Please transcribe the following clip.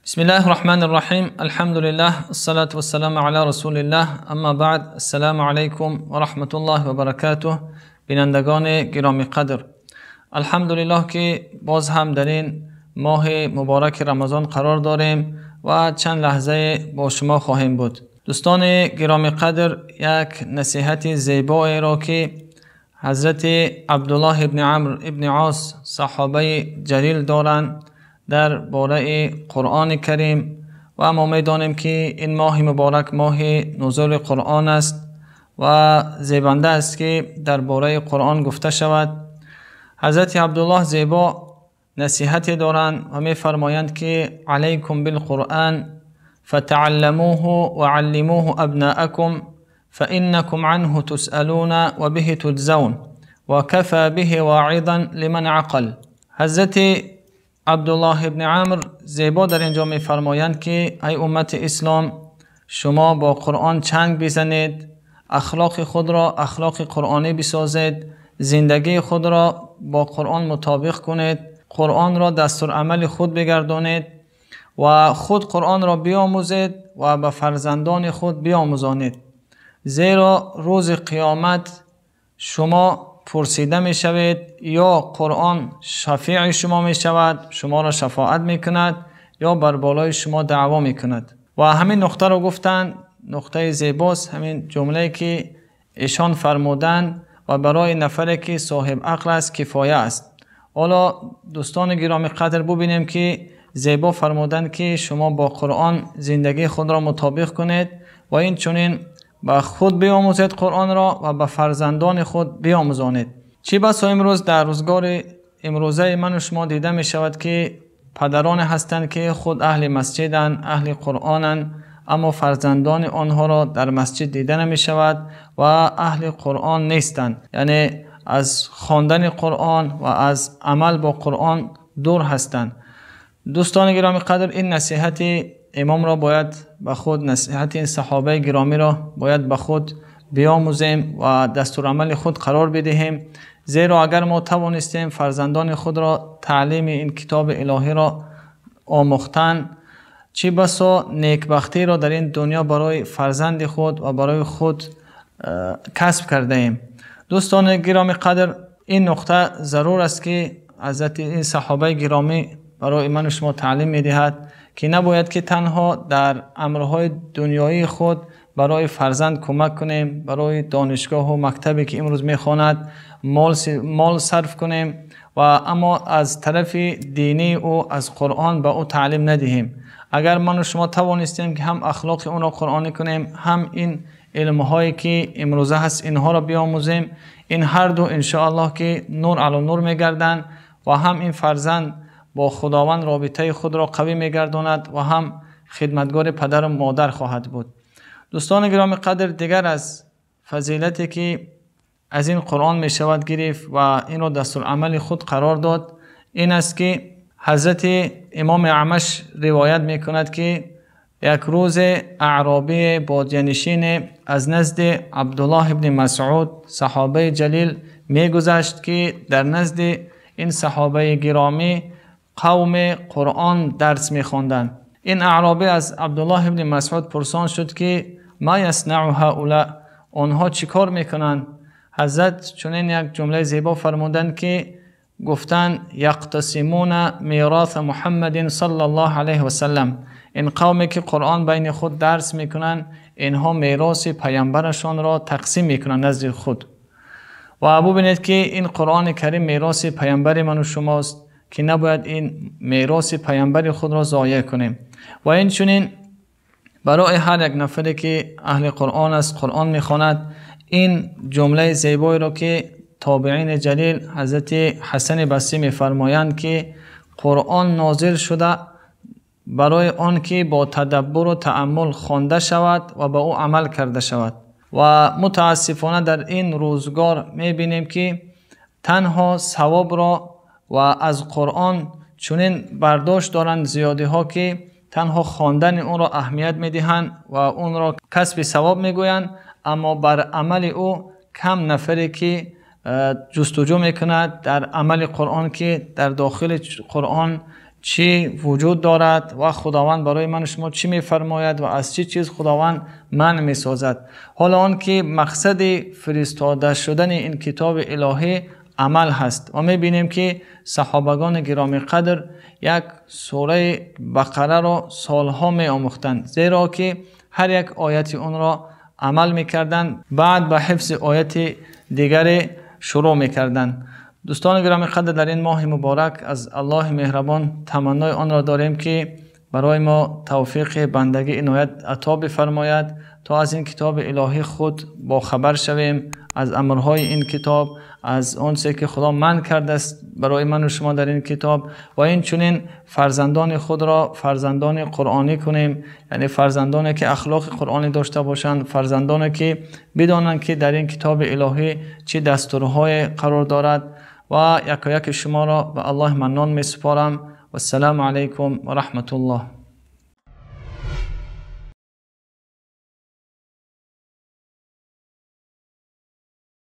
بسم الله الرحمن الرحیم. الحمد لله الصلاة والسلام علی رسول الله. اما بعد، السلام علیکم و رحمت الله و برکاته. بینندگان گرامی قدر، الحمدلله که باز هم در این ماه مبارک رمضان قرار داریم و چند لحظه با شما خواهیم بود. دوستان گرامی قدر، یک نصیحت زیبایی را که حضرت عبدالله ابن عمرو ابن عاص صحابه جلیل دارند در باره قرآن کریم و ما می‌دانیم که این ماه مبارک ماه نزول قرآن است و زیبنده است که در باره قرآن گفته شود. حضرت عبدالله زیبا نصیحتی دارند و می‌فرمایند که علیکم بالقرآن فتعلموه وعلموه ابناءکم فإنکم عنه تسألون و به تجزون و کفى به واعظا لمن عقل. حضرت عبدالله ابن عمرو زیبا در اینجا می‌فرمایند که ای امت اسلام، شما با قرآن چنگ بزنید، اخلاق خود را اخلاق قرآنی بسازید، زندگی خود را با قرآن مطابق کنید، قرآن را دستور عمل خود بگردانید و خود قرآن را بیاموزید و به فرزندان خود بیاموزانید، زیرا روز قیامت شما پرسیده می شوید یا قرآن شفیع شما می شود، شما را شفاعت می کند، یا بر بالای شما دعوا می کند. و همین نقطه را گفتند، نقطه زیباست، همین جمله که ایشان فرمودند و برای نفری که صاحب عقل است کفایه است. حالا دوستان گرامی قدر ببینیم که زیبا فرمودند که شما با قرآن زندگی خود را مطابق کنید و این چنین با خود بیاموزید قرآن را و به فرزندان خود بیاموزانید. چی بسا امروز در روزگار امروزه من و شما دیده می شود که پدران هستند که خود اهل مسجدند، اهل قرآنند، اما فرزندان آنها را در مسجد دیده نمی شود و اهل قرآن نیستند، یعنی از خواندن قرآن و از عمل با قرآن دور هستند. دوستان گرامی قدر، این نصیحت امام را باید به خود، نصیحت این صحابه گرامی را باید به خود بیاموزیم و دستور عمل خود قرار بدهیم، زیرا اگر ما توانستیم فرزندان خود را تعلیم این کتاب الهی را آموختن، چه بسا نیکبختی را در این دنیا برای فرزند خود و برای خود کسب کرده ایم. دوستان گرامی قدر، این نقطه ضرور است که حضرت این صحابه گرامی برای من و شما تعلیم می‌دهد که نباید که تنها در امرهای دنیایی خود برای فرزند کمک کنیم، برای دانشگاه و مکتبی که امروز میخواند مال صرف کنیم و اما از طرف دینی او از قرآن به او تعلیم ندهیم. اگر من و شما توانستیم که هم اخلاق اون را قرآنی کنیم، هم این علمهایی که امروزه هست اینها را بیاموزیم، این هر دو انشاءالله که نور علی نور میگردند و هم این فرزند با خداوند رابطه خود را قوی میگرداند و هم خدمتگار پدر و مادر خواهد بود. دوستان گرامی قدر، دیگر از فضیلتی که از این قرآن می شود گرفت و این را دستور عمل خود قرار داد، این است که حضرت امام اعمش روایت می کند که یک روز اعرابی بادیه‌نشین از نزد عبدالله ابن مسعود صحابه جلیل می گذشت که در نزد این صحابه گرامی قوم قرآن درس می خواندند. این اعرابی از عبدالله ابن مسعود پرسان شد که ما یصنع هؤلاء، آنها چی کار میکنند؟ حضرت چنین یک جمله زیبا فرمودند که گفتند یقتسمون میراث محمد صلی الله علیه و سلم، این قومی که قرآن بین خود درس میکنند اینها میراث پیامبرشان را تقسیم میکنند نزد خود. و ببینید که این قرآن کریم میراث پیامبر من و شماست که نباید این میراث پیامبر خود را ضایع کنیم. و این چنین برای هر یک نفری که اهل قرآن است، قرآن میخواند، این جمله زیبایی را که تابعین جلیل حضرت حسن بصری میفرمایند که قرآن نازل شده برای آن که با تدبر و تأمل خوانده شود و به او عمل کرده شود. و متاسفانه در این روزگار میبینیم که تنها ثواب را و از قرآن چنین برداشت دارند زیادی ها که تنها خواندن اون را اهمیت میدهند و اون را کسب ثواب میگویند، اما بر عمل او کم نفری که جستجو میکند در عمل قرآن که در داخل قرآن چی وجود دارد و خداوند برای من و شما چی میفرماید و از چی چیز خداوند منع میسازد. حالا آن که مقصد فرستاده شدن این کتاب الهی عمل هست و میبینیم که صحابگان گرامی قدر یک سوره بقره را سالها می آموختند، زیرا که هر یک آیت اون را عمل میکردند، بعد به حفظ آیت دیگری شروع میکردند. دوستان گرامی قدر، در این ماه مبارک از الله مهربان تمنای آن را داریم که برای ما توفیق بندگی عنایت عطا بفرماید تا از این کتاب الهی خود با خبر شویم، از امرهای این کتاب، از اون چیزی که خدا منع کرده است برای من و شما در این کتاب، و این چنین فرزندان خود را فرزندان قرآنی کنیم، یعنی فرزندانی که اخلاق قرآنی داشته باشند، فرزندانی که بدانند که در این کتاب الهی چه دستورهای قرار دارد. و یک شما را به الله منان می سپارم. و السلام علیکم و رحمت الله.